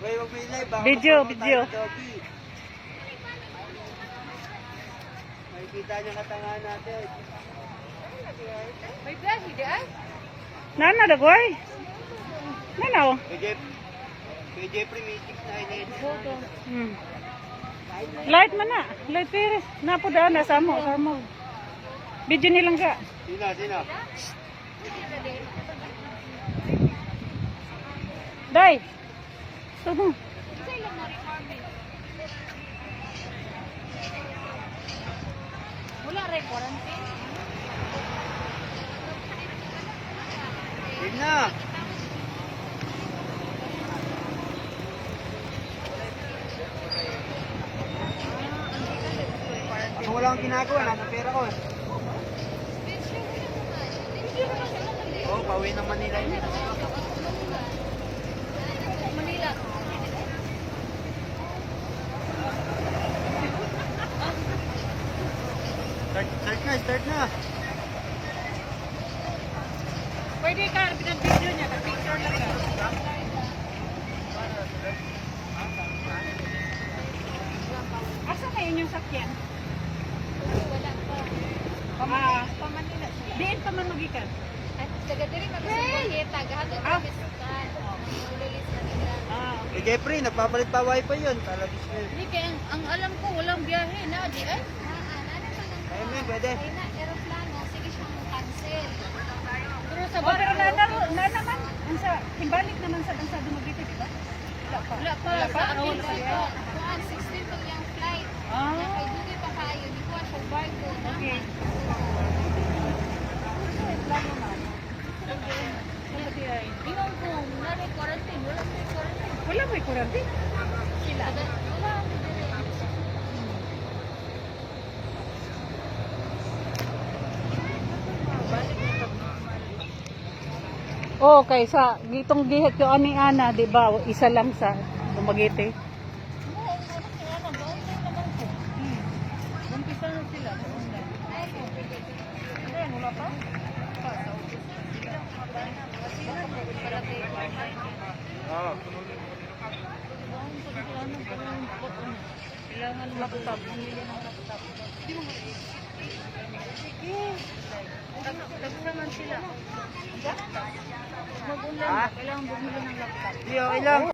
Wait, wag mo i-live. Baka Video, mapanood video. tayo ng Doggy. Makikita niya katangahan natin. May biyahe di ay? Nana dagoy. Nanaw. Kay Jeffrey, may 698. Hmm. Light man na. Light Perez. Napo daan na samo. Video nilang ka. Sino? Day. Tumo. Isa lang na requirement. Wala rin quarantine. Yun na. Ako wala akong ginagawa. Nasa pera ko eh. Oo, pauwi ng Manila yun. Manila. Start na. Pwede ka pinag-video niya. Picture lang ka. Asa na yun yung sakyan? Wala pa. Pa Manila. Diin pa man magikan. At taga diri magsubahe tagahatod kami sa kan. Ulilis na nila. Kay Jeffrey, nagpapalit pa wifi yun. Talagis na yun. Hindi kaya ang alam ko walang biyahe na di ay. Kaya mo yun, pwede. Ay na eroplano sige siyang cancel. Pero sa Pero na naman. Ang sa, himbalik naman sa dumagiti, di ba? wala pa sa akin pa. 16 pa yung flight. Ah. Kay dili pa kayo di ko siya barko na. Okay. Ingon ko na rin quarantine, wala pa quarantine. Wala may quarantine. Sila wala. Oh, kay sa gitong gihet ko ani ana, di ba? Isa lang sa Dumaguete. Umpisa na sila. Wala pa? Oo. Kailangan laptop. Bumili ng laptop. Nagsaman sila. Mag-ulan. Kailangan bumili ng laptop. Di, okay lang.